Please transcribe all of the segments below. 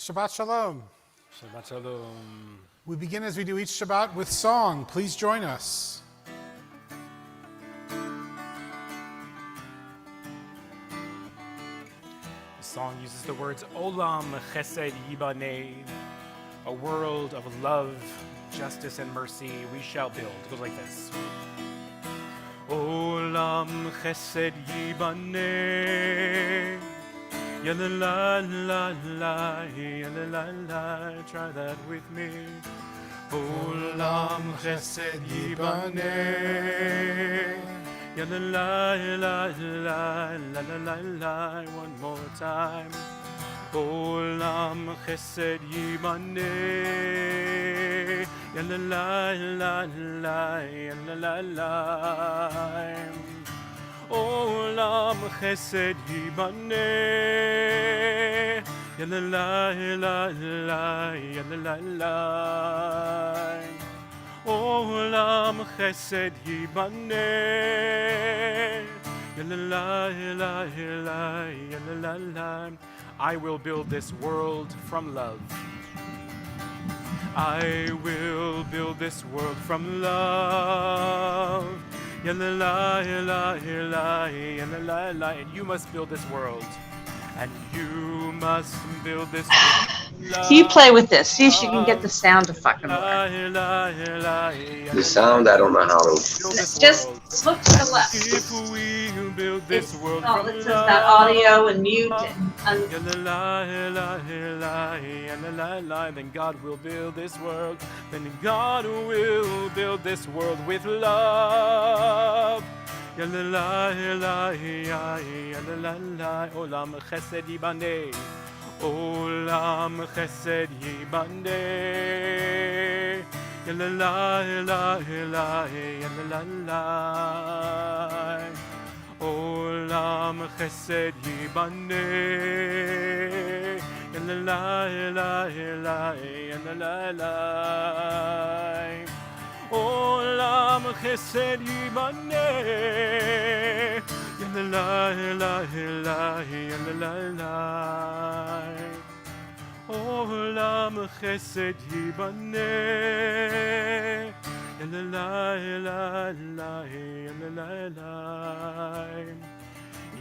Shabbat Shalom. Shabbat Shalom. We begin as we do each Shabbat with song. Please join us. The song uses the words Olam Chesed Yibaneh, a world of love, justice, and mercy we shall build. It goes like this. Olam Chesed Yibaneh, ya la la la la, ya la la la, try that with me. Olam Chesed Yibaneh, ya la la la la la la la la, one more time. Olam Chesed Yibaneh, ya la la la la, ya la la la. Olam Chesed Yibaneh, ya la la la la, ya la la la. Olam Chesed Yibaneh, ya la la la la, ya la la la. I will build this world from love. I will build this world from love. Ya la la la la, ya la la la. And you must build this world. And you must build this world. You play with this. See if you can get the sound to fucking work. The sound, I don't know how to. Just look to the left. If we build this world from it says about audio and mute and then God will build this world. Then God will build this world with love. Ya la la la, ya la la la. Olam Chesed Yibaneh. Olam Chesed Yibaneh, ya la la la la, ya la la la. Olam Chesed Yibaneh, ya la la la la, ya la la la. Olam Chesed Yibaneh, ya la la la la, ya la la la. Olam Chesed Yibaneh, ya la la la la, ya la la la,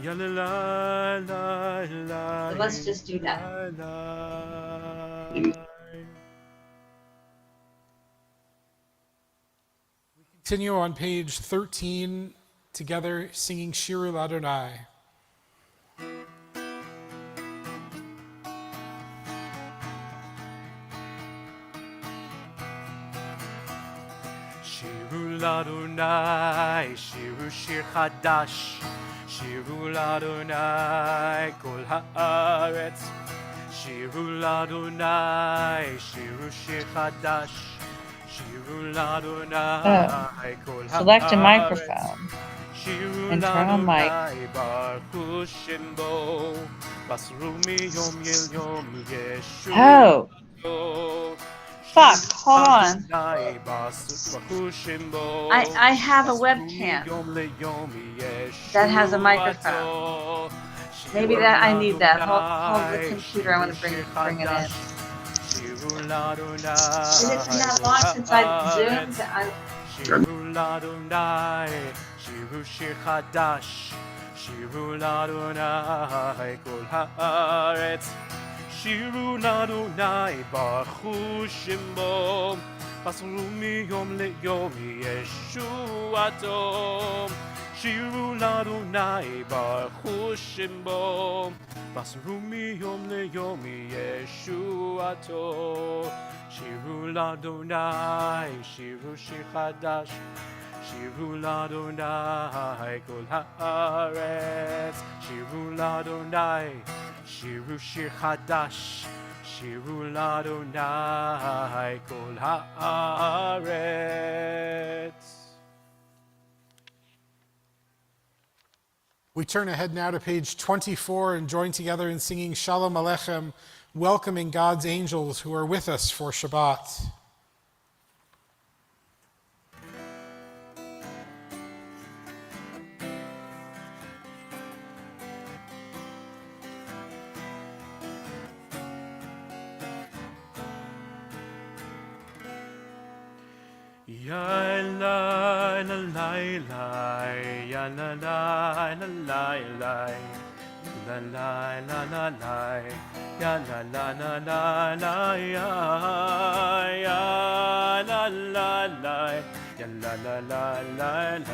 ya la la la la. So let's just do that. Continue on page 13, together singing Shirul Adonai. Shirul Adonai, Shiru Shir Chadash, Shirul Adonai, Kol Haaretz. Shirul Adonai, Shiru Shir Chadash, Shirul Adonai, Kol Haaretz. Select a microphone. And turn on mic. Oh. Fuck, hold on. I have a webcam that has a microphone. Maybe that I need that. Hold the computer. I want to bring it in. Has it been that long since I've zoomed? Shirul Adonai, Shiru Shir Chadash, Shirul Adonai, Kol Haaretz. Shirul Adonai, Baruchu Shemo, Basru miyom leyom Yeshuato. Shirul Adonai, Baruchu Shemo, Basru miyom leyom Yeshuato. Shirul Adonai, Shiru Shir Chadash, Shirul Adonai, Kol Haaretz. Shirul Adonai, Shiru Shir Chadash, Shirul Adonai, Kol Haaretz. We turn ahead now to page 24 and join together in singing Shalom Aleichem, welcoming God's angels who are with us for Shabbat. Ya la la la la, ya la la la la la, la la la la la, ya la la la la la, ya la la la, ya la la la la la.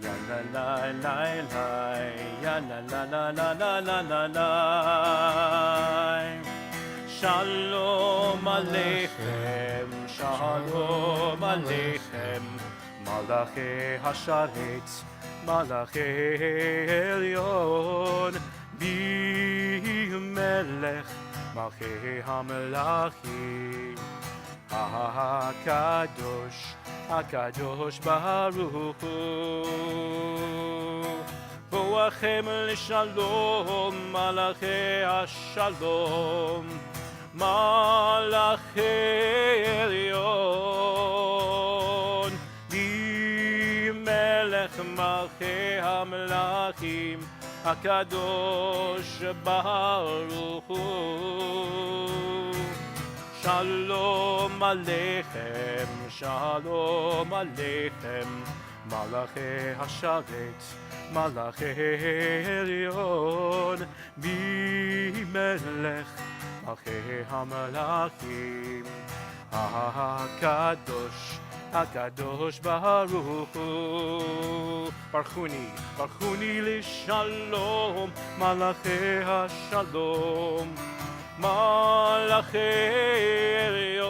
Ya la la la la, ya la la la la la la la la. Shalom Aleichem, Shalom Aleichem, Malachi Hasharet, Malachi Elyon, Bimelech, Malachi Hamelachim, HaKadosh, HaKadosh Baruch Hu. Boachem l'shalom, Malachi Hashalom, Malachi Elyon, Bimelech Malachi HaMelachim, HaKadosh Baruch Hu. Shalom Aleichem, Shalom Aleichem, Malachi Hasharet, Malachi Elyon, Bimelech, Malachi HaMelachim, HaKadosh, HaKadosh Baruch Hu. Barchuni l'shalom, Malachi Hashalom, Malachi Elyon,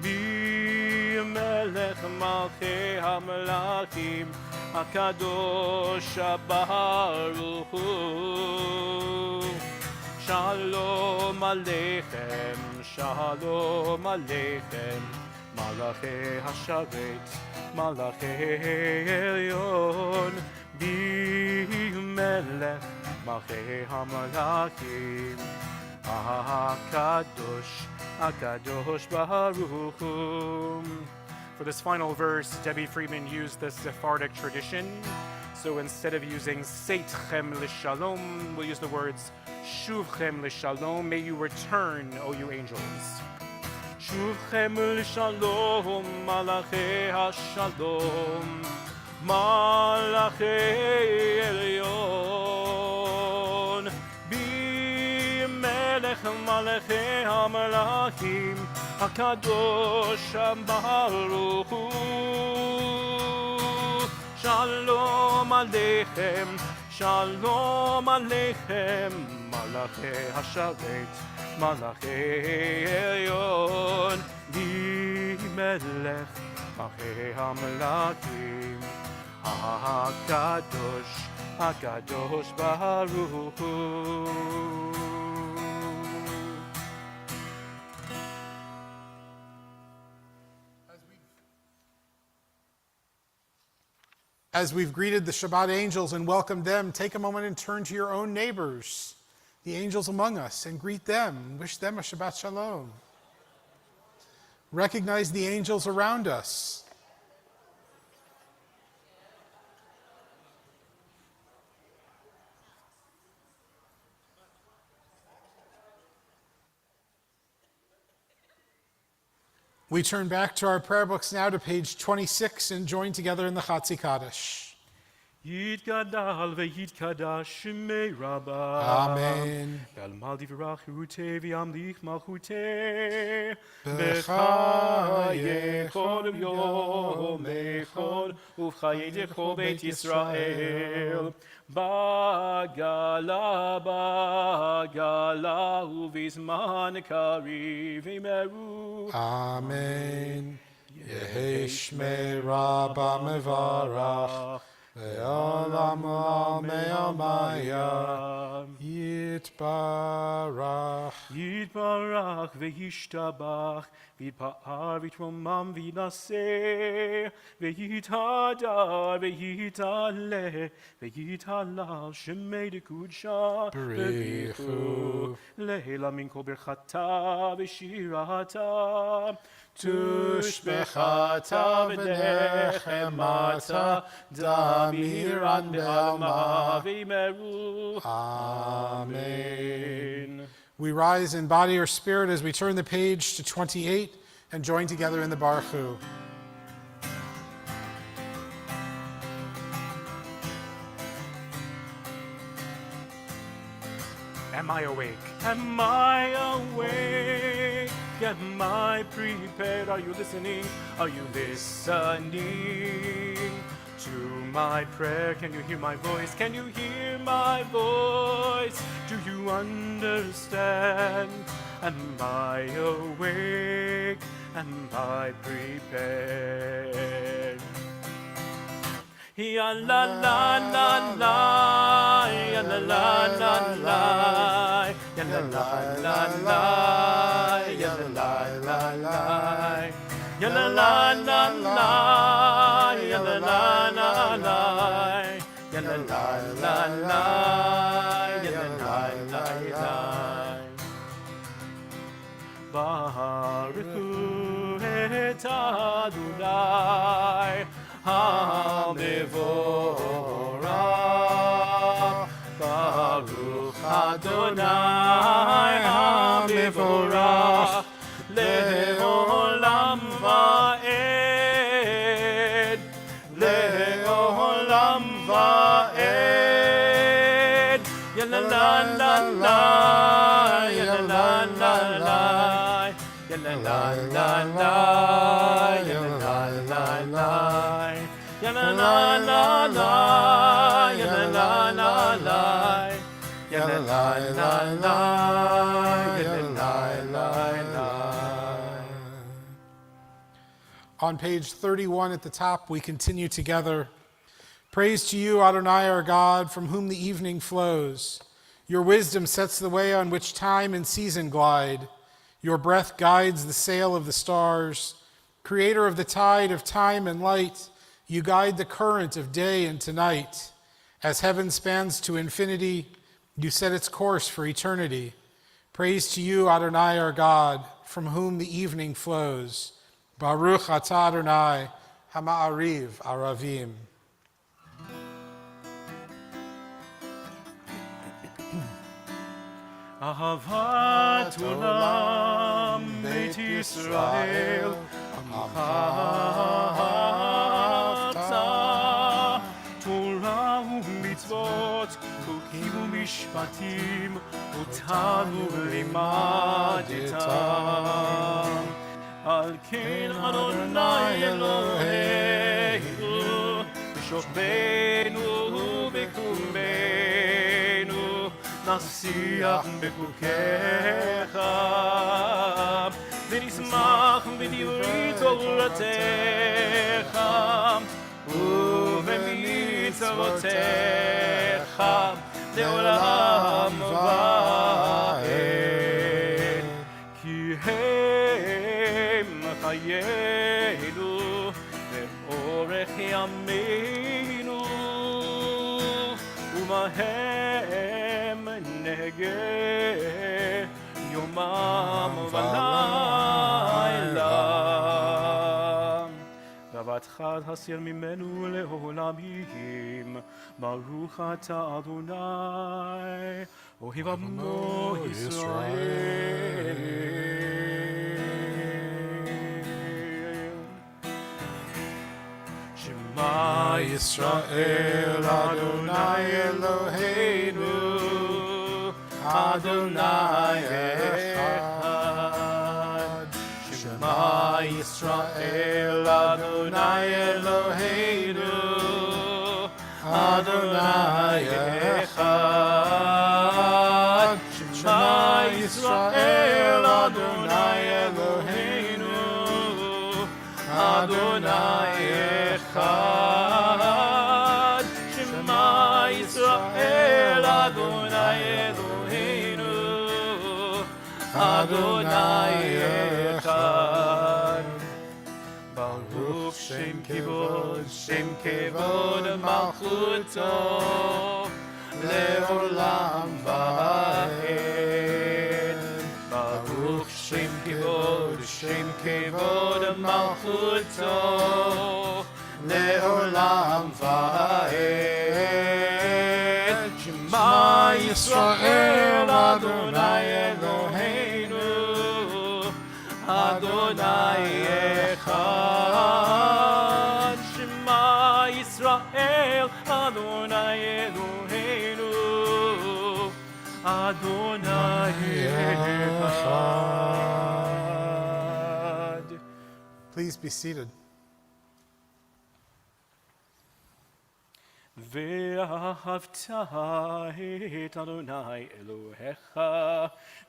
Bimelech Malachi HaMelachim, HaKadosh Baruch Hu. Shalom Aleichem, Shalom Aleichem, Malachi Hasharet, Malachi Elyon, Bimelech Malachi HaMelachim, HaKadosh, HaKadosh Baruch Hu. For this final verse, Debbie Friedman used the Sephardic tradition. So instead of using Seitchem l'shalom, we'll use the words Shuvchem l'shalom, may you return, O you angels. Shuvchem l'shalom, Malachi Hashalom, Malachi Elyon, Bimelech Malachi HaMelachim, HaKadosh Baruch Hu. Shalom Aleichem, Shalom Aleichem, Malachi Hasharet, Malachi Elyon, Bimelech, Malachi HaMelachim, HaKadosh, HaKadosh Baruch Hu. As we've greeted the Shabbat angels and welcomed them, take a moment and turn to your own neighbors, the angels among us, and greet them and wish them a Shabbat Shalom. Recognize the angels around us. We turn back to our prayer books now to page 26 and join together in the Chatzi Kaddish. Yitgadal ve'yitkadash shemei Rabbah. Amen. Ve'almal divrach Yeruteh v'yamlich malchuteh. B'chayechol B'chayechol yomechol uv'chayechol Beit Yisrael. Bagala uvizman kariv imeru. Amen. Yehi shmei Rabbah mevarach. Ve'olam me'amaya. Yitbarach. Yitbarach ve'yishtabach. V'yitpa'ar v'yitromam v'yinaseh. Ve'yitadar ve'yitaleh. Ve'yitalal shemei dekudsha. B'richu. Leila min kol birchata v'shirata. Tushbechata v'nechemata damiran be'alma. Amen. We rise in body or spirit as we turn the page to 28, and join together in the Baruch Hu. Am I awake? Am I awake? Am I prepared? Are you listening? Are you listening to my prayer? Can you hear my voice? Can you hear my voice? Do you understand? Am I awake? Am I prepared? Ya la la la la, ya la la la la, ya la la la la, ya la la la la, ya la la la la, ya la la la la, ya la la la la, ya la la la la. Baruch et Adonai HaMevorach, Baruch Adonai HaMevorach, Le'olam va'ed, Le'olam va'ed. Ya la la la la, ya la la la la, ya la la la la, ya la la la la. Ya la la la la, ya la la la la, ya la la la la, ya la la la la. On page 31 at the top, we continue together. Praise to you, Adonai, our God, from whom the evening flows. Your wisdom sets the way on which time and season glide. Your breath guides the sail of the stars. Creator of the tide of time and light, you guide the current of day and to night. As heaven spans to infinity, you set its course for eternity. Praise to you, Adonai, our God, from whom the evening flows. Baruch atah Adonai, Hama'ariv Aravim. Ahavat olam Beit Yisrael, ahavta Torah u'mitzvot, chokim u'mishpatim, otanu limadetam. Al ken Adonai Eloheinu, b'shofbenu u'b'kumbenu, נשיח בחוקיך, ונשמח בדברי תורתך, ובמצוותיך לעולם ועד. כי הם חיינו ואורך ימינו, ומהם נהגה יומם ולילה. ואהבתך תסיר ממנו לעולמים. ברוך אתה אדוני, אוהב עמו ישראל. שמע ישראל אדוני אלוהינו, אדוני אחד. שמע ישראל אדוני אלוהינו, אדוני אחד. שמע ישראל אדוני אלוהינו, אדוני אחד. שמע ישראל אדוני אלוהינו, אדוני אחד. ברוך שם כבוד מלכותו לעולם ועד. ברוך שם כבוד מלכותו לעולם ועד. שמע ישראל אדוני אלוהינו, אדוני Adonai Echad. Please be seated. ואהבת את אדוני אלוהיך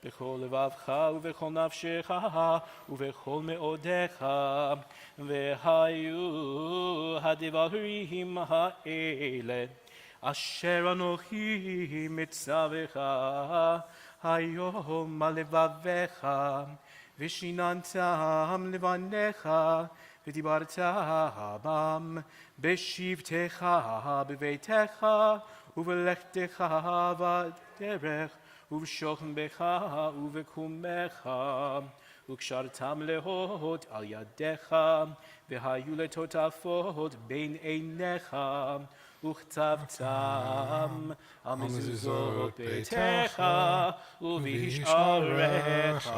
בכל לבבך ובכל נפשך ובכל מאודיך והיו הדברים האלה אשר אנוכי מצווך היום על לבביך ושיננתם לבניך ודיברת בם בשבתך בביתך ובלכתך בדרך ובשוכבך ובקומך וקשרתם להות על ידיך והיו לטוטפות בין עיניך וכתבתם על מזוזות ביתך ובשעריך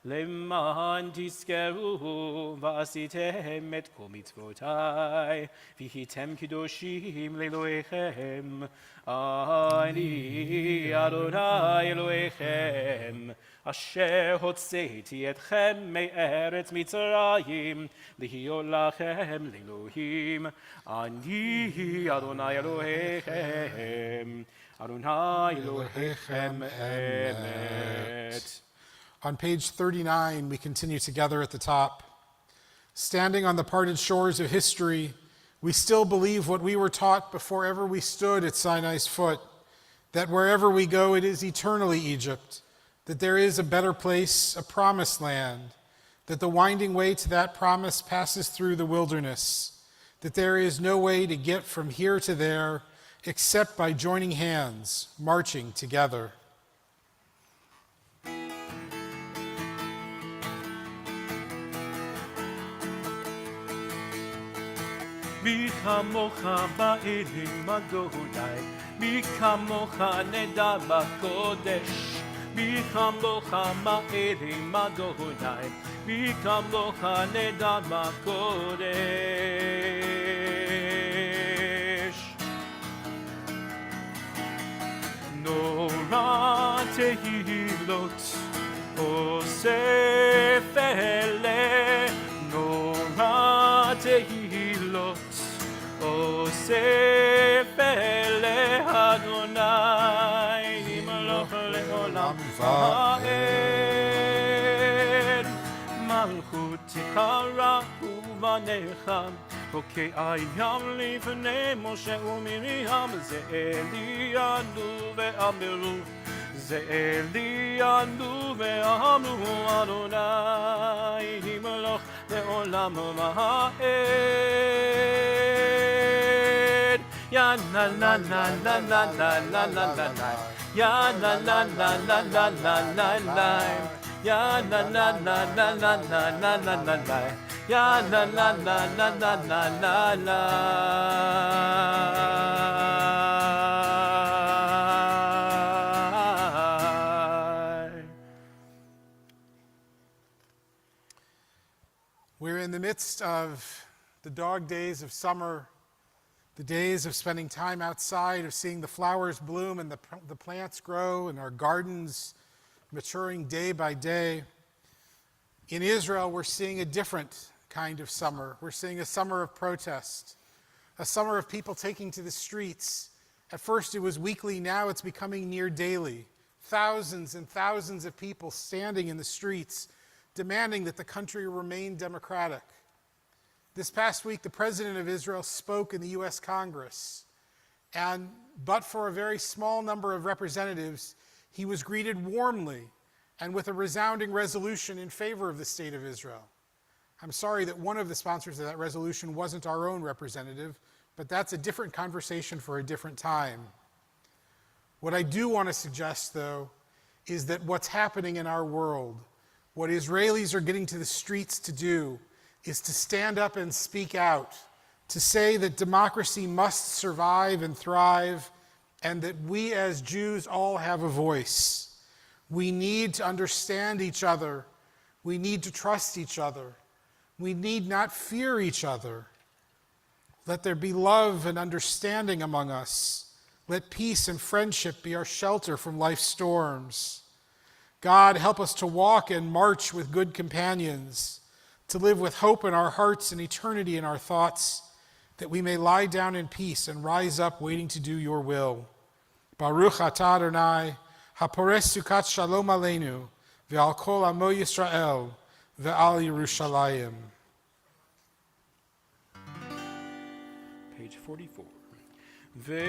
למען תזכרו ועשיתם את כל מצוותי והייתם קדושים לאלוהיכם אני אדוני אלוהיכם אשר הוצאתי אתכם מארץ מצרים להיות לכם לאלוהים אני אדוני אלוהיכם אדוני אלוהיכם אמת. On page 39, we continue together at the top. Standing on the parted shores of history, we still believe what we were taught before ever we stood at Sinai's foot, that wherever we go, it is eternally Egypt, that there is a better place, a promised land, that the winding way to that promise passes through the wilderness, that there is no way to get from here to there except by joining hands, marching together. מי כמוך באלים אדוני, מי כמוך נדע בקודש, מי כמוך באלים אדוני, מי כמוך נדע בקודש. נורא תהילות אוסף אלה, נורא תהילות אוסף אלה אדוני ימלוך לעולם ועד מלכותך ראו בניך חוקי הים לפני משה ומרים זה אלינו ואמרו זה אלינו ואמרו אדוני ימלוך לעולם ועד Ya la la la la la la la la la la Ya la la la la la la la la Ya la la la la la la la la la la Ya la la la la la la la la We're in the midst of the dog days of summer, the days of spending time outside, of seeing the flowers bloom and the plants grow and our gardens maturing day by day. In Israel, we're seeing a different kind of summer. We're seeing a summer of protest, a summer of people taking to the streets. At first it was weekly, now it's becoming near daily. Thousands and thousands of people standing in the streets demanding that the country remain democratic. This past week, the President of Israel spoke in the U.S. Congress, but for a very small number of representatives, he was greeted warmly and with a resounding resolution in favor of the state of Israel. I'm sorry that one of the sponsors of that resolution wasn't our own representative, but that's a different conversation for a different time. What I do want to suggest, though, is that what's happening in our world, what Israelis are getting to the streets to do, is to stand up and speak out, to say that democracy must survive and thrive, and that we as Jews all have a voice. We need to understand each other. We need to trust each other. We need not fear each other. Let there be love and understanding among us. Let peace and friendship be our shelter from life's storms. God, help us to walk and march with good companions, to live with hope in our hearts and eternity in our thoughts, that we may lie down in peace and rise up waiting to do your will. Baruch atah Adonai, hapores sukat shalom aleinu, ve'al kol amo Yisrael, ve'al Yerushalayim. Page 44. Veshamru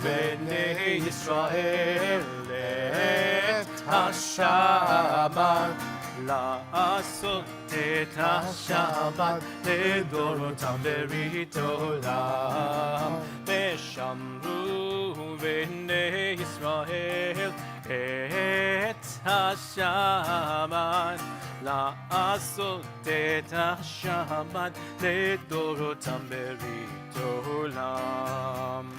bnei Yisrael et HaShabbat לעשות את השבת לדורותם ברית עולם ושמרו בני ישראל את השבת לעשות את השבת לדורותם ברית עולם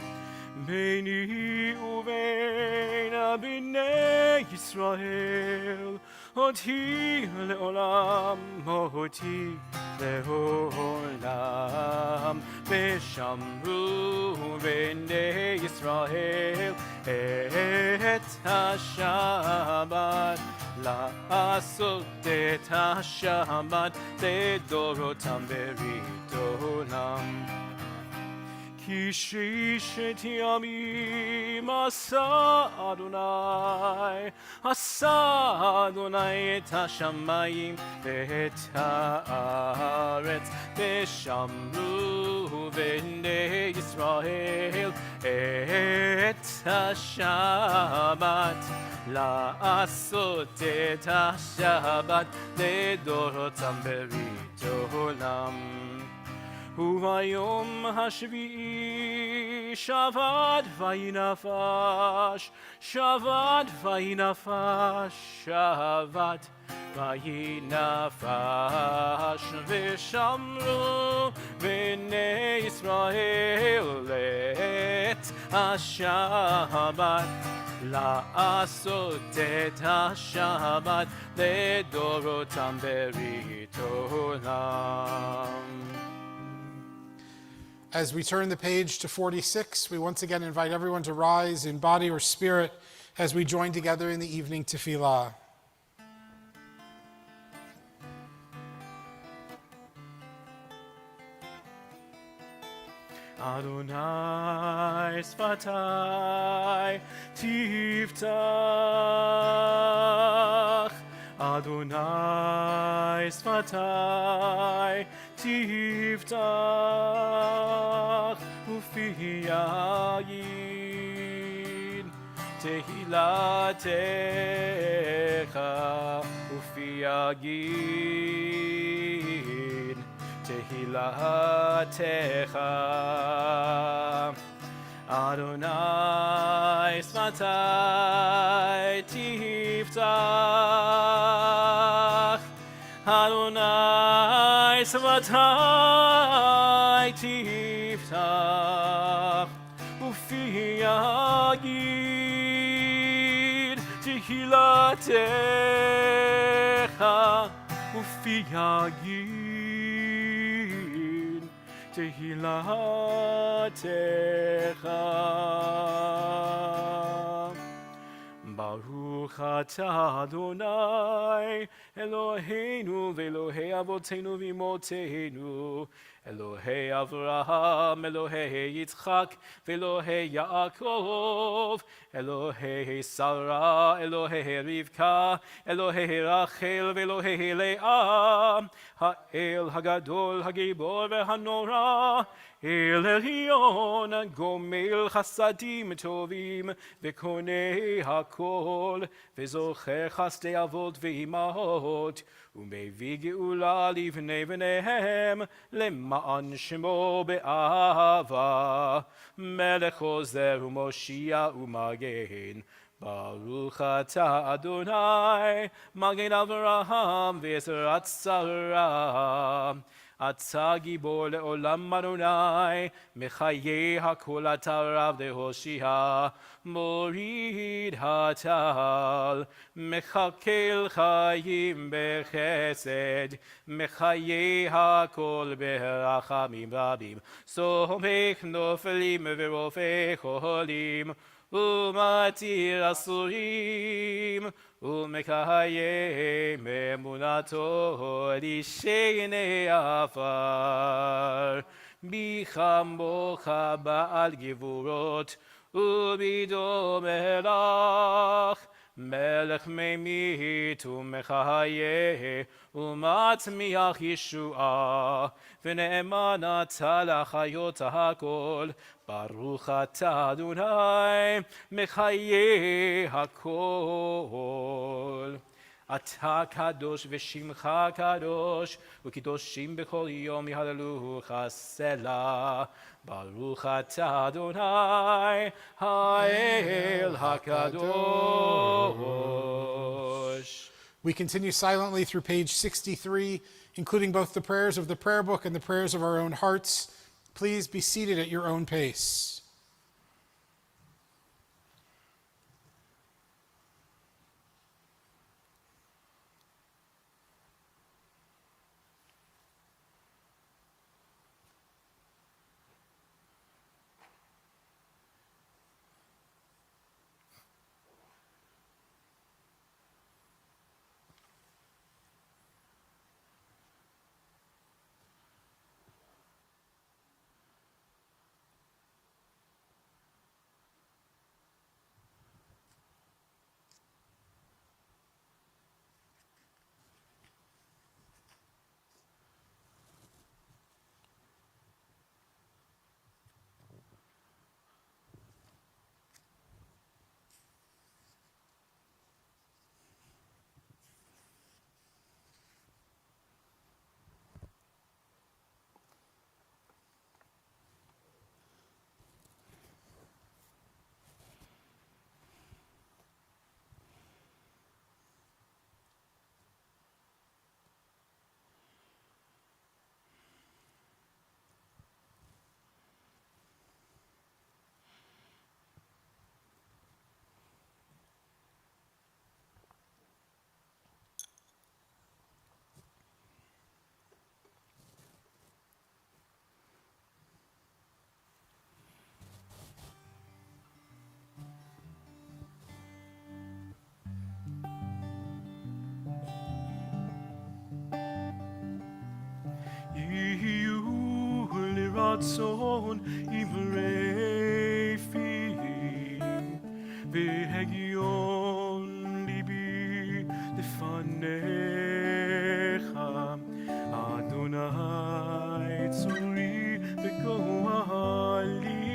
ביני ובין בני ישראל אותי לעולם, אותי לעולם ושמרו בני ישראל את השבת לעשות את השבת לדורותם ברית עולם כי ששת ימים עשה אדוני את השמיים ואת הארץ ושמרו בני ישראל את השבת לעשות את השבת לדורותם ברית עולם וביום השביעי שבת וינפש, שבת וינפש, שבת וינפש ושמרו בני ישראל את השבת לעשות את השבת לדורותם ברית עולם As we turn the page to 46, we once again invite everyone to rise in body or spirit as we join together in the evening tefillah. Adonai sfatai tiftach Adonai sfatai tiftach ufi yayin tehilatecha ufi yayin tehilatecha Adonai sfatai tiftach Adonai svatai tiftach ufi yagid tehilatecha ufi yagid tehilatecha Baruch atah Adonai Eloheinu ve'Elohei Avotenu v'Imotenu Elohei Avraham, Elohei Yitzchak, ve'Elohei Yaakov Elohei Sarah, Elohei Rivka, Elohei Rachel ve'Elohei Leah Ha'el Hagadol, Hagibor ve'Hanora El Elyon, Gomel Chasadim Tovim, Vekonei Hakol, Vezocher Chasdei Avot ve'Imahot, Umevi Geula livnei v'neihem, Lema'an Shemo be'ava, Melech Ozer u'Moshiach u'Magen, Baruch atah Adonai, Magen Avraham ve'Ezerat Sarah, אתה גיבור לעולם אדוני, מחיי הכל אתה רב להושיע, מוריד הטל, מחכל חיים בחסד, מחיי הכל ברחמים רבים, סומך נופלים ורופא חולים, ומתיר אסורים, ומקיים אמונתו לשני עפר. בכמוך בעל גבורות, ובדום מלך, מלך ממית ומחיה, ומצמיח ישועה, ונאמן אתה לחיות הכל, ברוך אתה אדוני, מחיי הכל. אתה קדוש ושמך קדוש, וקדושים בכל יום יהללוך סלה. ברוך אתה אדוני, האל הקדוש. We continue silently through page 63, including both the prayers of the prayer book and the prayers of our own hearts. Please be seated at your own pace. יהיו לרצון אמרי פי, והגיון ליבי לפניך, אדוני צורי וגואלי.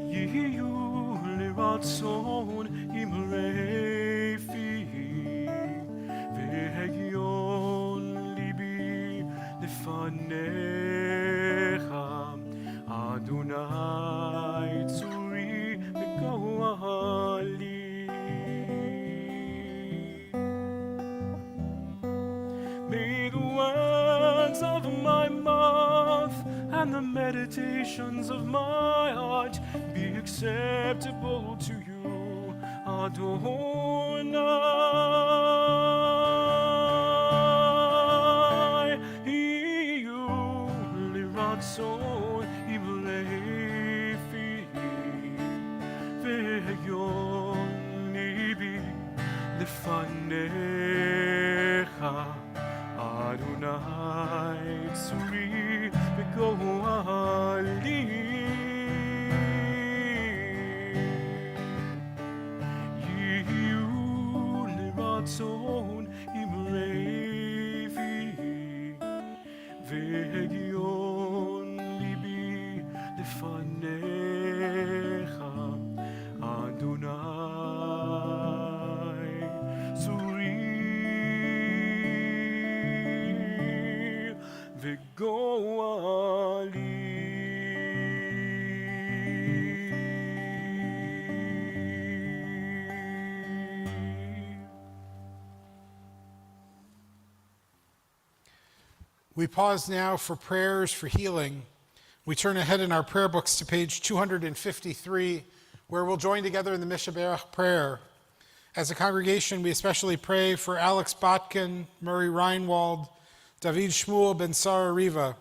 יהיו לרצון אמרי פי, והגיון ליבי לפניך, אדוני צורי וגואלי. May the words of my mouth and the meditations of my heart be acceptable to you, Adonai. Yihyu liratzon imlei fi, ve'hyon libi lefanecha, Adonai tzuri v'goali. Yihyu liratzon imlei fi, ve'hyon libi lefanecha, Adonai tzuri We pause now for prayers for healing. We turn ahead in our prayer books to page 253, where we'll join together in the Mishaberach prayer. As a congregation, we especially pray for Alex Botkin, Murray Reinwald, David Shmuel ben Sarah Riva,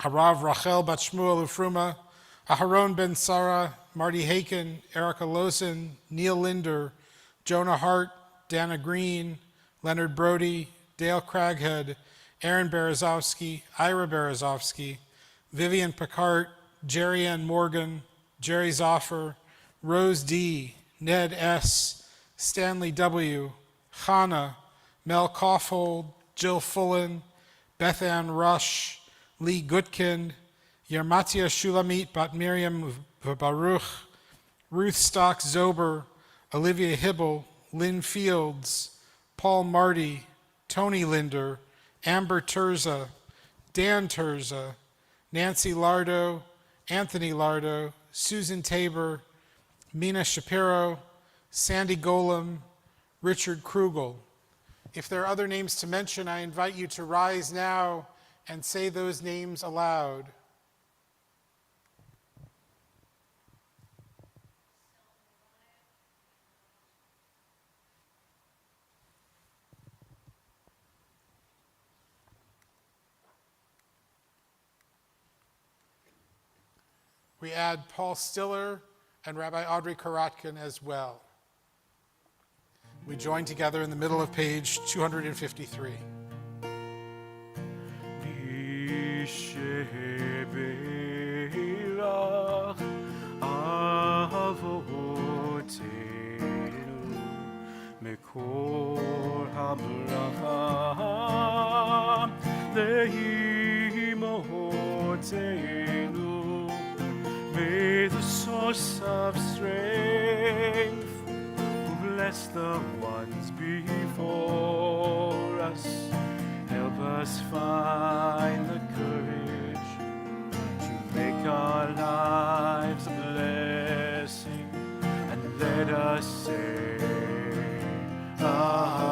Harav Rachel bat Shmuel Ufruma, Aharon ben Sarah, Marty Haken, Erica Losen, Neil Linder, Jonah Hart, Dana Green, Leonard Brody, Dale Craghead, Aaron Berezovsky, Ira Berezovsky, Vivian Picard, Jerry Ann Morgan, Jerry Zoffer, Rose D., Ned S., Stanley W., Chana, Mel Kaufhold, Jill Fullen, Beth Ann Rush, Lee Gutkind, Yermatia Shulamit Bat Miriam Baruch, Ruth Stock Zober, Olivia Hibble, Lynn Fields, Paul Marty, Tony Linder, Amber Terza, Dan Terza, Nancy Lardo, Anthony Lardo, Susan Tabor, Mina Shapiro, Sandy Golem, Richard Krugel. If there are other names to mention, I invite you to rise now and say those names aloud. We add Paul Stiller and Rabbi Audrey Karatkin as well. We join together in the middle of page 253. May the source of strength bless the ones before us. Help us find the courage to make our lives a blessing, and let us say, Amen.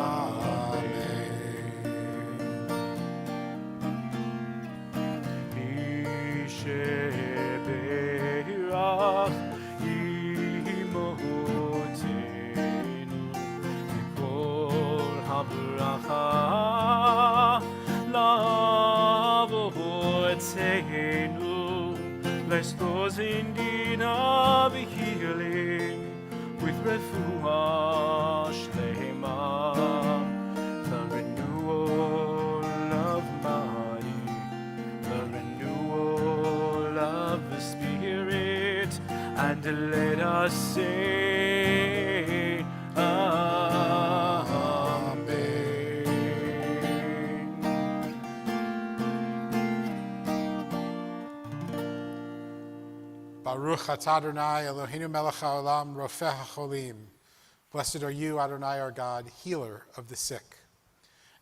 Bless those in need of healing with refuah shlema, the renewal of body, the renewal of the spirit, and let us say, Baruch atah Adonai Eloheinu melech haolam rofeh hacholim. Blessed are you, Adonai our God, healer of the sick.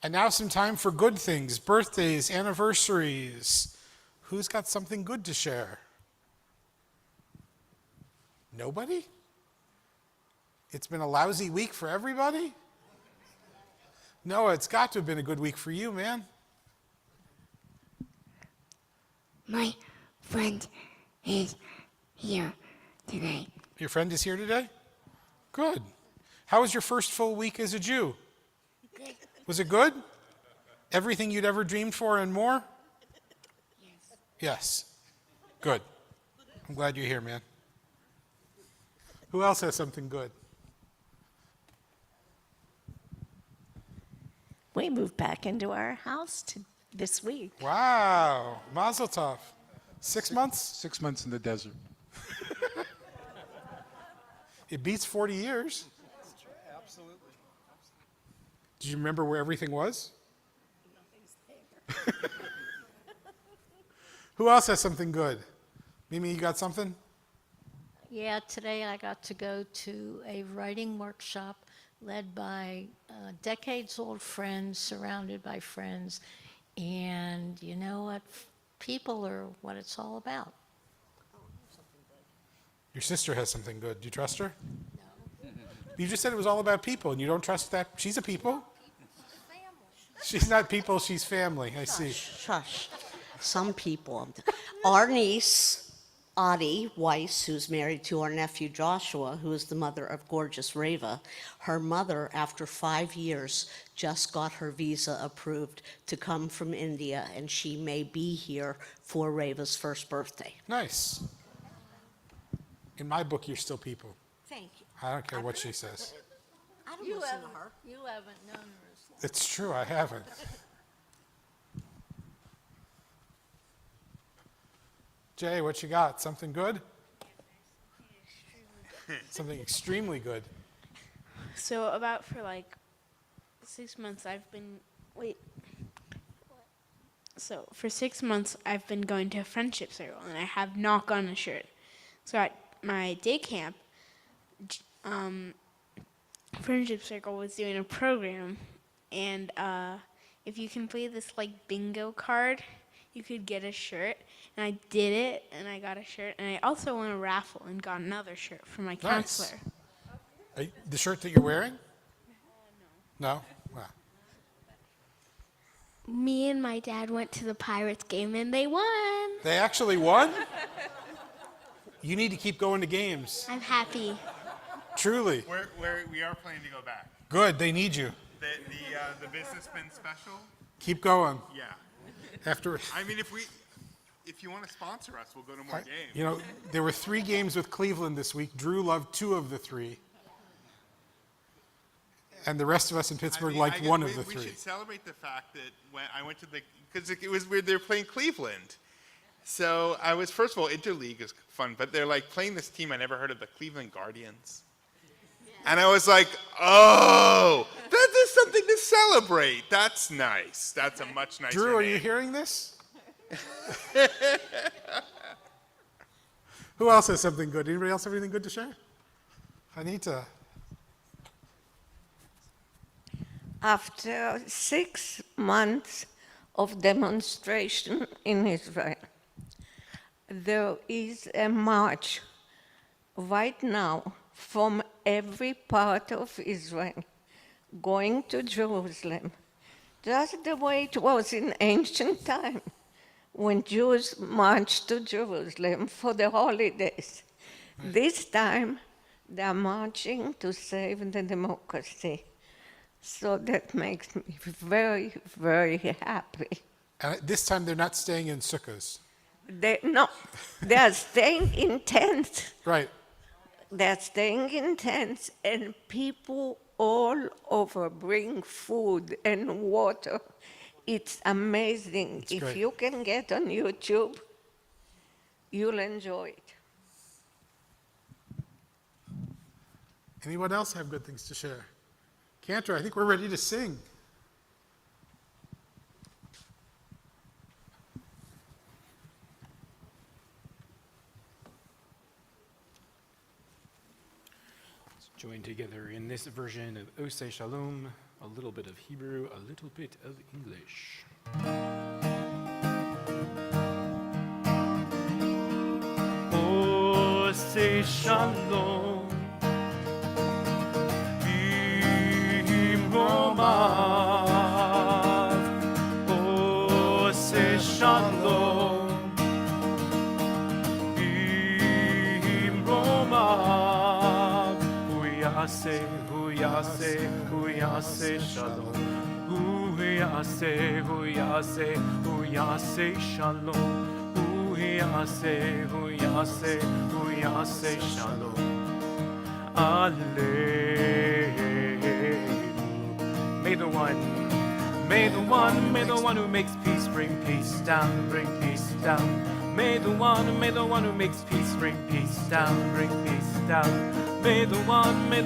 And now some time for good things, birthdays, anniversaries. Who's got something good to share? Nobody? It's been a lousy week for everybody? Noah, it's got to have been a good week for you, man. My friend is here today. Your friend is here today? Good. How was your first full week as a Jew? Good. Was it good? Everything you'd ever dreamed for and more? Yes. Yes. Good. I'm glad you're here, man. Who else has something good? We moved back into our house this week. Wow. Mazel tov. 6 months? 6 months in the desert. It beats 40 years. That's true, absolutely. Do you remember where everything was? Nothing's there. Who else has something good? Mimi, you got something? Yeah, today I got to go to a writing workshop led by decades-old friends, surrounded by friends. And you know what? People are what it's all about. Your sister has something good. Do you trust her? No. You just said it was all about people, and you don't trust that? She's a people. She's not people, she's family. I see. Shush. Some people. Our niece, Audie Weiss, who's married to our nephew Joshua, who is the mother of gorgeous Rava, her mother, after 5 years, just got her visa approved to come from India, and she may be here for Rava's first birthday. Nice. In my book, you're still people. Thank you. I don't care what she says. I don't listen to her. You haven't known her as long. It's true, I haven't. Jay, what you got? Something good? Something extremely good. So about for like 6 months I've been So for 6 months I've been going to a friendship circle and I have not gotten a shirt. So at my day camp, friendship circle was doing a program, and if you complete this like bingo card, you could get a shirt. And I did it, and I got a shirt, and I also won a raffle and got another shirt from my counselor. The shirt that you're wearing? No? Wow. Me and my dad went to the Pirates game, and they won. They actually won? You need to keep going to games. I'm happy. Truly. We are planning to go back. Good, they need you. The businessman special. Keep going. Yeah. After, I mean, if you want to sponsor us, we'll go to more games. you know, there were 3 games with Cleveland this week. Drew loved 2 of the 3. And the rest of us in Pittsburgh liked 1 of the 3. We should celebrate the fact that when I went to because it was weird, they were playing Cleveland. So I was, first of all, Interleague is fun, but they're like playing this team I never heard of, the Cleveland Guardians. And I was like, oh, that is something to celebrate. That's nice. That's a much nicer Drew, are name. you hearing this? Who else has something good? Anybody else have anything good to share? Anita. After 6 months of demonstration in Israel, there is a march right now from every part of Israel going to Jerusalem, just the way it was in ancient time when Jews marched to Jerusalem for the holidays. This time, they're marching to save the democracy. So that makes me very, very happy. And this time they're not staying in sukkahs. They are staying in tents. Right. They're staying in tents, and people all over bring food and water. It's amazing. It's if great. you can get on YouTube, you'll enjoy it. Anyone else have good things to share? Cantor, I think we're ready to sing. Let's join together in this version of Oseh Shalom, a little bit of Hebrew, a little bit of English. Oseh Shalom. Oseh Shalom, im romav, hu yaseh shalom, hu yaseh shalom, hu yaseh shalom, Alleluia. May the one who makes peace bring peace down, bring peace down. May the one who makes peace bring peace down, bring peace down. May the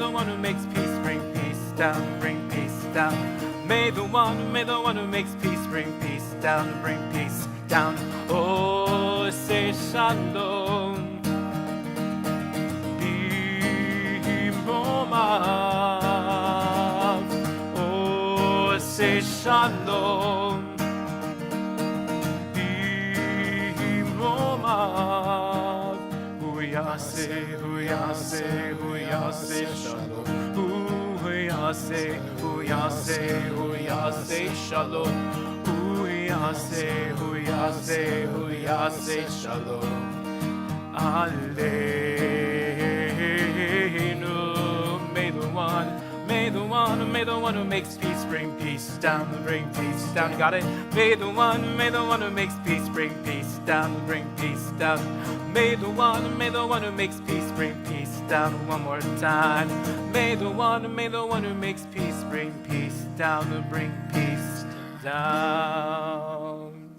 one who makes peace bring peace down, bring peace down. May the one who makes peace bring peace down, bring peace down. Oh, say shalom. Say shalom, im romav, hu yaseh shalom, hu yase shalom. Hu yase shalom. Aleinu. May the one who makes peace bring peace down, bring peace down. You got it? May the one who makes peace bring peace down, bring peace down. May the one who makes peace bring peace down. One more time. May the one who makes peace bring peace down, bring peace down.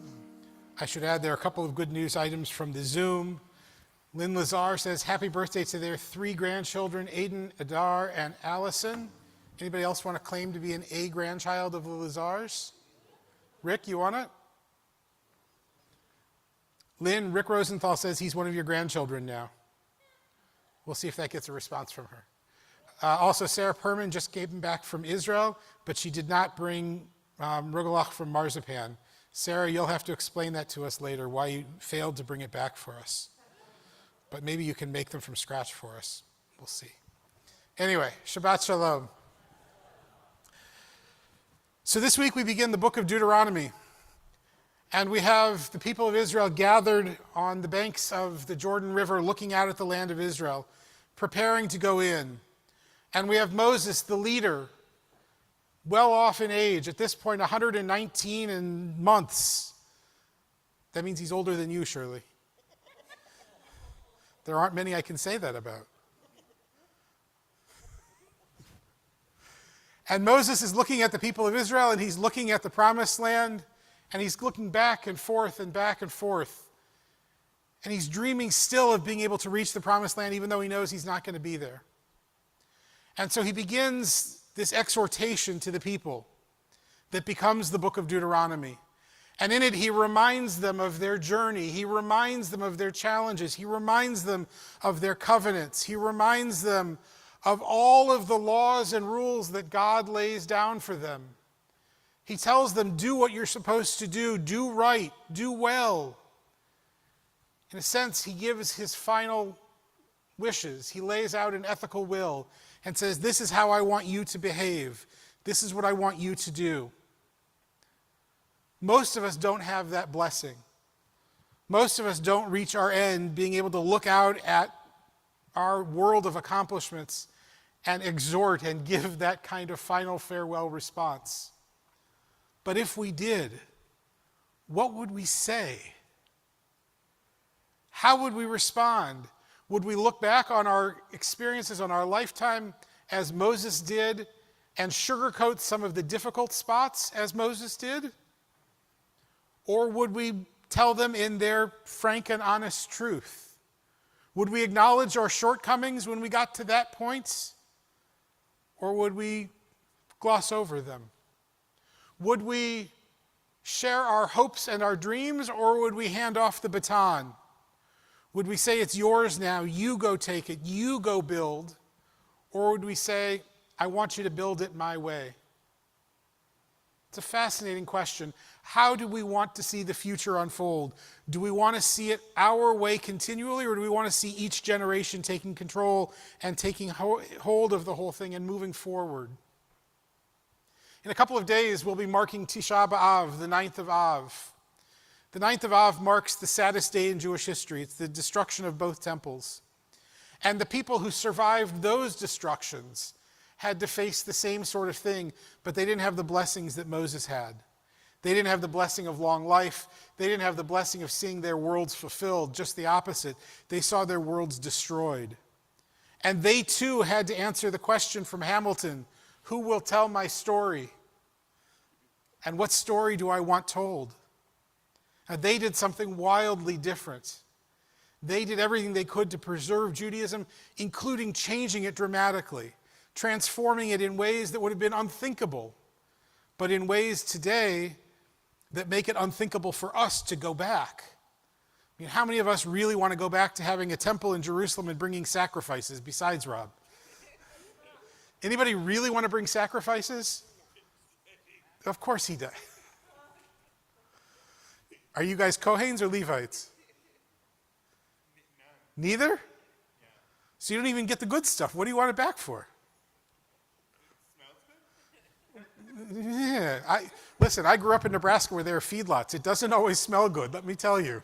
I should add there are a couple of good news items from the Zoom. Lynn Lazar says, happy birthday to their 3 grandchildren, Aiden, Adar, and Allison. Anybody else want to claim to be an A grandchild of the Lazars? Rick, you want it? Lynn, Rick Rosenthal says he's one of your grandchildren now. We'll see if that gets a response from her. Also, Sarah Perman just came back from Israel, but she did not bring rugelach from marzipan. Sarah, you'll have to explain that to us later, why you failed to bring it back for us. But maybe you can make them from scratch for us. We'll see. Anyway, Shabbat Shalom. So this week we begin the book of Deuteronomy. And we have the people of Israel gathered on the banks of the Jordan River looking out at the land of Israel, preparing to go in. And we have Moses, the leader, well off in age, at this point 119 in months. That means he's older than you, Shirley. There aren't many I can say that about. And Moses is looking at the people of Israel, and he's looking at the promised land, and he's looking back and forth and back and forth. And he's dreaming still of being able to reach the promised land, even though he knows he's not going to be there. And so he begins this exhortation to the people that becomes the book of Deuteronomy. And in it, he reminds them of their journey. He reminds them of their challenges. He reminds them of their covenants. He reminds them of all of the laws and rules that God lays down for them. He tells them, do what you're supposed to do right, do well. In a sense, he gives his final wishes. He lays out an ethical will and says, this is how I want you to behave. This is what I want you to do. Most of us don't have that blessing. Most of us don't reach our end being able to look out at our world of accomplishments and exhort and give that kind of final farewell response. But if we did, what would we say? How would we respond? Would we look back on our experiences, on our lifetime, as Moses did, and sugarcoat some of the difficult spots as Moses did? Or would we tell them in their frank and honest truth? Would we acknowledge our shortcomings when we got to that point? Or would we gloss over them? Would we share our hopes and our dreams, or would we hand off the baton? Would we say, it's yours now, you go take it, you go build? Or would we say, I want you to build it my way? It's a fascinating question. How do we want to see the future unfold? Do we want to see it our way continually, or do we want to see each generation taking control and taking hold of the whole thing and moving forward? In a couple of days, we'll be marking Tisha B'Av, the 9th of Av. The 9th of Av marks the saddest day in Jewish history. It's the destruction of both temples. And the people who survived those destructions had to face the same sort of thing, but they didn't have the blessings that Moses had. They didn't have the blessing of long life. They didn't have the blessing of seeing their worlds fulfilled. Just the opposite. They saw their worlds destroyed. And they too had to answer the question from Hamilton, who will tell my story? And what story do I want told? And they did something wildly different. They did everything they could to preserve Judaism, including changing it dramatically, transforming it in ways that would have been unthinkable, but in ways today that make it unthinkable for us to go back. I mean, how many of us really want to go back to having a temple in Jerusalem and bringing sacrifices, besides Rob? Anybody really want to bring sacrifices? Of course he does. Are you guys Kohanes or Levites? Neither? So you don't even get the good stuff. What do you want it back for? Listen, I grew up in Nebraska where there are feedlots. It doesn't always smell good, let me tell you.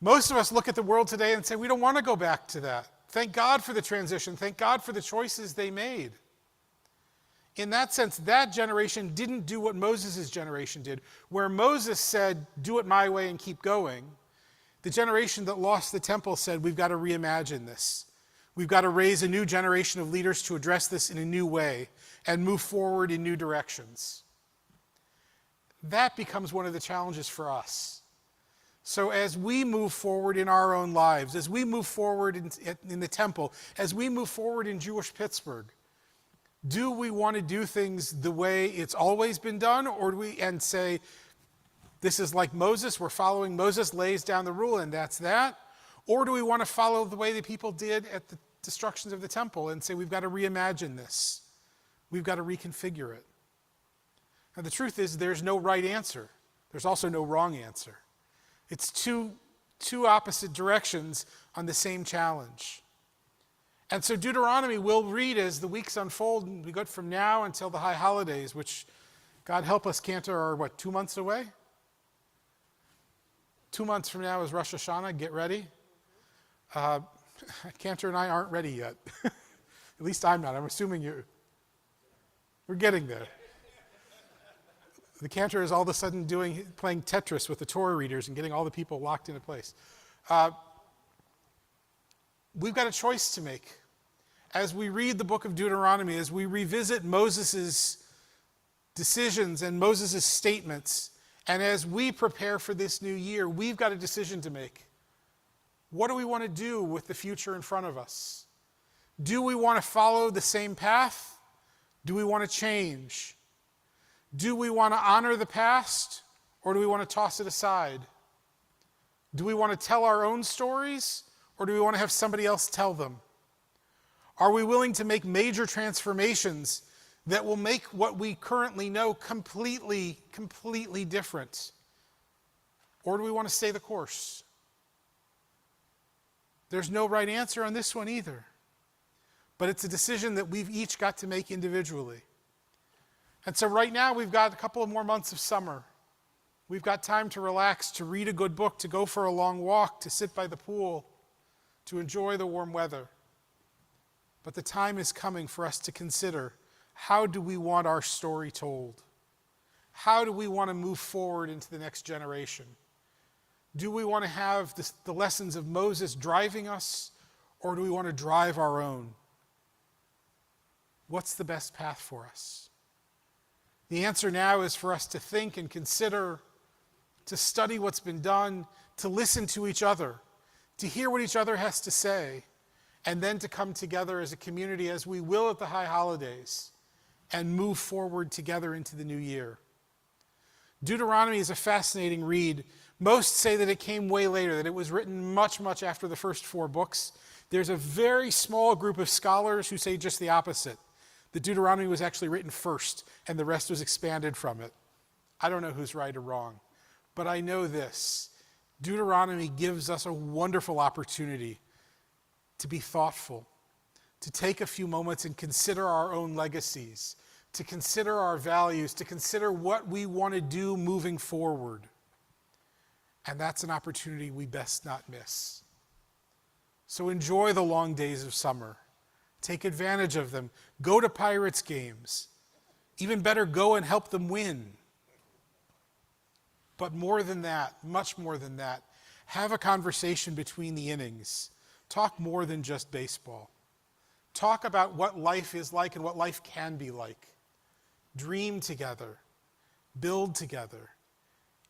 Most of us look at the world today and say, we don't want to go back to that. Thank God for the transition. Thank God for the choices they made. In that sense, that generation didn't do what Moses' generation did. Where Moses said, do it my way and keep going, the generation that lost the temple said, we've got to reimagine this. We've got to raise a new generation of leaders to address this in a new way and move forward in new directions. That becomes one of the challenges for us. So as we move forward in our own lives, as we move forward in the temple, as we move forward in Jewish Pittsburgh, do we want to do things the way it's always been done, or do we and say, this is like Moses, we're following Moses, lays down the rule, and that's that? Or do we want to follow the way the people did at the destructions of the temple and say, we've got to reimagine this. We've got to reconfigure it. Now, the truth is, there's no right answer. There's also no wrong answer. It's two opposite directions on the same challenge. And so Deuteronomy we'll read as the weeks unfold, and we go from now until the high holidays, which, God help us, Cantor, are 2 months away? 2 months from now is Rosh Hashanah. Get ready. Cantor and I aren't ready yet. At least I'm not. I'm assuming we're getting there. The Cantor is all of a sudden playing Tetris with the Torah readers and getting all the people locked into place. We've got a choice to make. As we read the book of Deuteronomy, as we revisit Moses' decisions and Moses' statements, and as we prepare for this new year, we've got a decision to make. What do we want to do with the future in front of us? Do we want to follow the same path? Do we want to change? Do we want to honor the past, or do we want to toss it aside? Do we want to tell our own stories, or do we want to have somebody else tell them? Are we willing to make major transformations that will make what we currently know completely different? Or do we want to stay the course? There's no right answer on this one either. But it's a decision that we've each got to make individually. And so right now we've got a couple of more months of summer. We've got time to relax, to read a good book, to go for a long walk, to sit by the pool, to enjoy the warm weather. But the time is coming for us to consider, how do we want our story told? How do we want to move forward into the next generation? Do we want to have the lessons of Moses driving us, or do we want to drive our own? What's the best path for us? The answer now is for us to think and consider, to study what's been done, to listen to each other, to hear what each other has to say, and then to come together as a community, as we will at the high holidays, and move forward together into the new year. Deuteronomy is a fascinating read. Most say that it came way later, that it was written much, much after the first 4 books. There's a very small group of scholars who say just the opposite, that Deuteronomy was actually written first and the rest was expanded from it. I don't know who's right or wrong, but I know this. Deuteronomy gives us a wonderful opportunity to be thoughtful, to take a few moments and consider our own legacies, to consider our values, to consider what we want to do moving forward. And that's an opportunity we best not miss. So enjoy the long days of summer. Take advantage of them. Go to Pirates games. Even better, go and help them win. But more than that, much more than that, have a conversation between the innings. Talk more than just baseball. Talk about what life is like and what life can be like. Dream together. Build together.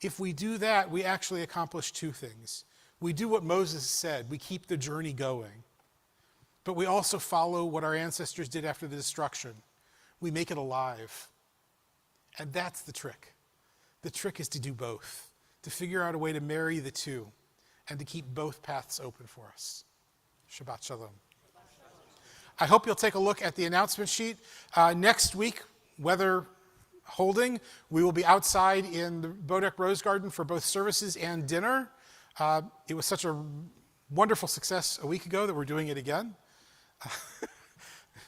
If we do that, we actually accomplish 2 things. We do what Moses said. We keep the journey going. But we also follow what our ancestors did after the destruction. We make it alive. And that's the trick. The trick is to do both, to figure out a way to marry the two, and to keep both paths open for us. Shabbat Shalom. I hope you'll take a look at the announcement sheet. Next week, weather holding, we will be outside in the Bodek Rose Garden for both services and dinner. It was such a wonderful success a week ago that we're doing it again.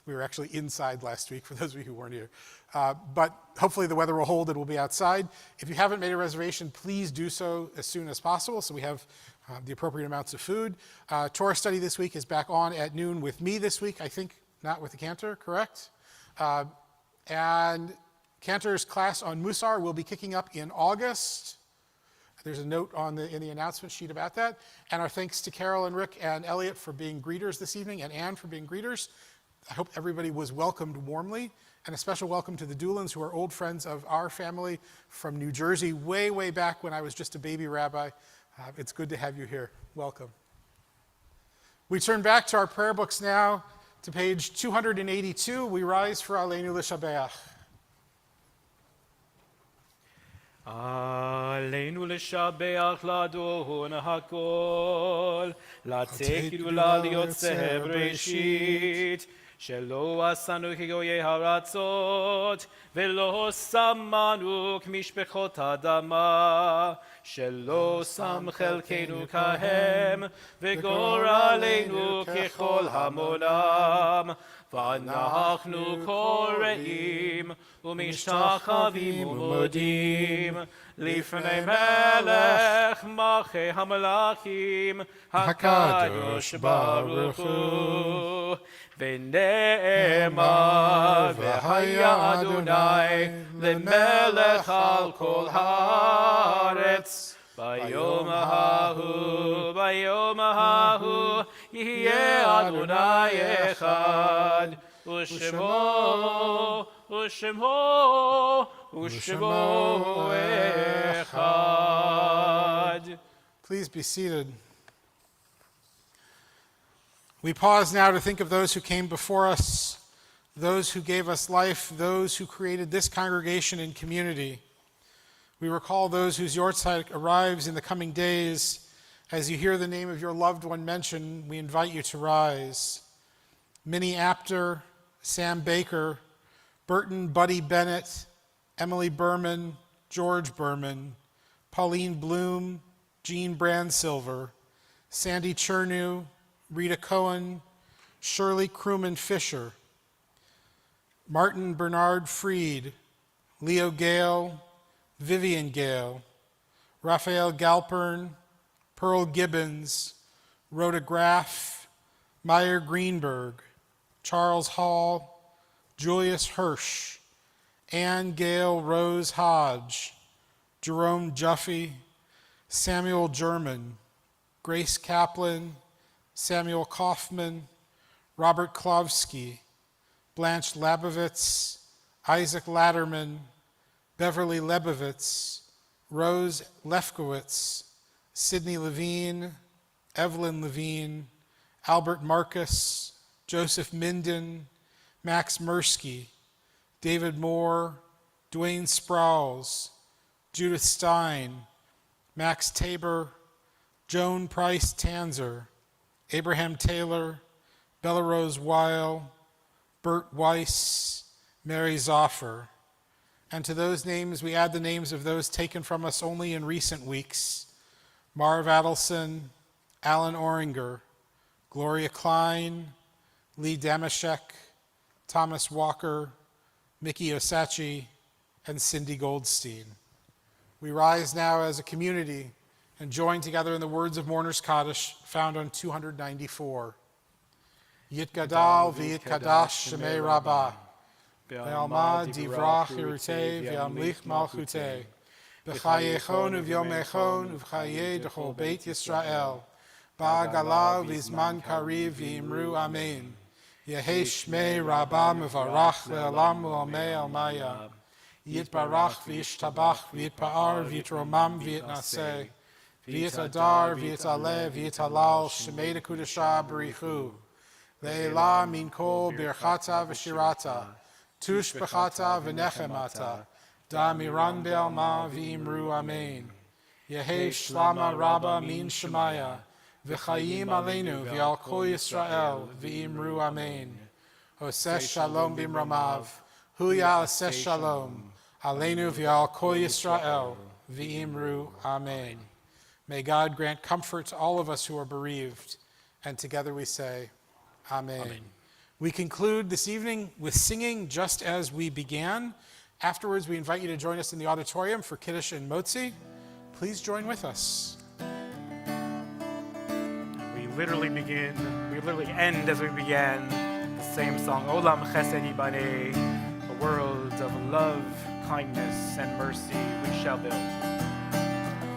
We were actually inside last week, for those of you who weren't here. But hopefully the weather will hold and we'll be outside. If you haven't made a reservation, please do so as soon as possible so we have the appropriate amounts of food. Torah study this week is back on at noon with me this week, I think not with the cantor, correct? And Cantor's class on Musar will be kicking up in August. There's a note in the announcement sheet about that. And our thanks to Carol and Rick and Elliot for being greeters this evening, and Anne for being greeters. I hope everybody was welcomed warmly. And a special welcome to the Doolins, who are old friends of our family from New Jersey, way, way back when I was just a baby rabbi. It's good to have you here. Welcome. We turn back to our prayer books now, to page 282. We rise for Aleinu L'Shabeach. עלינו לשבח לאדון הכל, לצאת גדולה ליוצא בראשית, שלא עשנו כגויי הארצות, ולא שמנו כמשפחות האדמה, שלא שם חלקנו כהם, וגורלנו ככל המונם, ואנחנו קוראים ומשתחווים ומודים לפני מלך מלכי המלכים הקדוש ברוך הוא. ונאמר והיה אדוני למלך על כל הארץ. ביום ההוא יהיה אדוני אחד, ושמו אחד. Please be seated. We pause now to think of those who came before us, those who gave us life, those who created this congregation and community. We recall those whose yahrzeit arrives in the coming days. As you hear the name of your loved one mentioned, we invite you to rise. Minnie Apter, Sam Baker, Burton Buddy Bennett, Emily Berman, George Berman, Pauline Bloom, Jean Brandsilver, Sandy Chernew, Rita Cohen, Shirley Crewman Fisher, Martin Bernard Freed, Leo Gale, Vivian Gale, Raphael Galpern, Pearl Gibbons, Rhoda Graff, Meyer Greenberg, Charles Hall, Julius Hirsch, Ann Gale Rose Hodge, Jerome Juffy, Samuel German, Grace Kaplan, Samuel Kaufman, Robert Klavsky, Blanche Labovitz, Isaac Latterman, Beverly Lebovitz, Rose Lefkowitz, Sidney Levine, Evelyn Levine, Albert Marcus, Joseph Minden, Max Mursky, David Moore, Dwayne Sprouse, Judith Stein, Max Tabor, Joan Price Tanzer, Abraham Taylor, Bella Rose Weil, Bert Weiss, Mary Zoffer. And to those names, we add the names of those taken from us only in recent weeks: Marv Adelson, Alan Oringer, Gloria Klein, Lee Damashek, Thomas Walker, Mickey Osachi, and Cindy Goldstein. We rise now as a community and join together in the words of Mourner's Kaddish found on 294. Yitgadal v'yitkadash shemei rabbah, ve'alma divrach hirutei ve'amlich malchutei, v'chayechon uv'yomechon uv'chayei d'chol beit Yisrael, ba'agala v'izman kariv v'imru amen. Yehei shmei rabbah mevarach le'olam u'amei almaya. Yitbarach v'yishtabach v'yitpa'ar v'yitromam v'yitnaseh. V'yitadar v'yitaleh v'yitalal shemei dekudasha b'richu. Le'ela min kol birchata v'shirata. Tush b'chata v'nechemata. Da miran be'alma v'imru amen. Yehei shlama rabba min shemaya. V'chayim aleinu v'al kol Yisrael v'imru amen. Oseh shalom b'mramav. Huya oseh shalom. Aleinu v'al kol Yisrael v'imru amen. May God grant comfort to all of us who are bereaved. And together we say, Amen. We conclude this evening with singing just as we began. Afterwards, we invite you to join us in the auditorium for Kiddush and Motzi. Please join with us. We literally end as we began. The same song, Olam Chesed Yibaneh, a world of love, kindness, and mercy we shall build.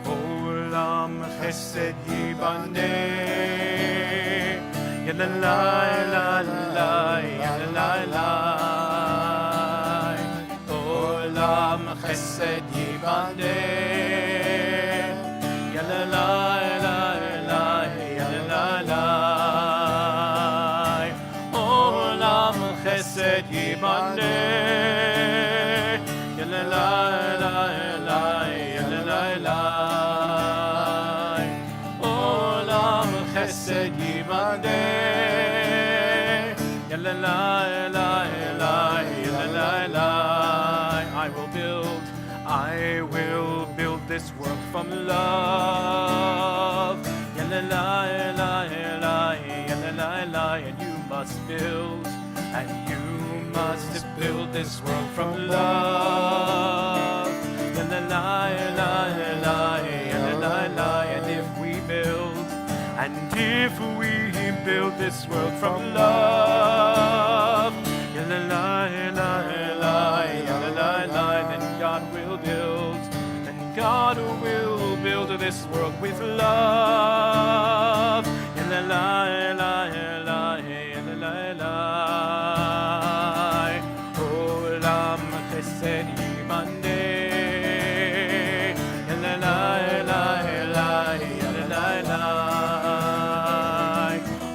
Olam Chesed Yibaneh, Yalalai, lalai, yalalai. Olam Chesed Yibaneh, Yalalai, lalai, yalalai. Olam Chesed Yibaneh, Yalalai, lalai, yalalai. Olam Chesed Yibaneh, yalalai, lalai, yalalai. I will build this world from love. Yalalai, yalalai, yalalai. And you must build this world from love. Yalalai, yalalai, yalalai. And if we build this world from love, yalalai, yalalai, yalalai, then God will build this world with love. Yalalai, yalalai, yalalai. Olam Chesed Yibaneh, yalalai, yalalai, yalalai.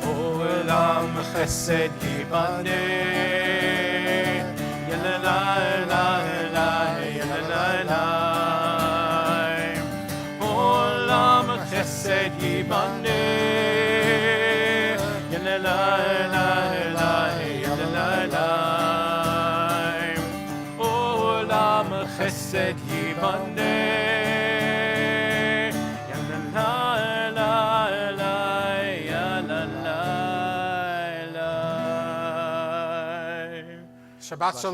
Olam Chesed Yibaneh, yalalai, yalalai, yalalai. Olam Chesed Yibaneh, yalalai, yalalai, yalalai. Olam Chesed Yibaneh, yalalai, yalalai, yalalai. Shabbat Shalom.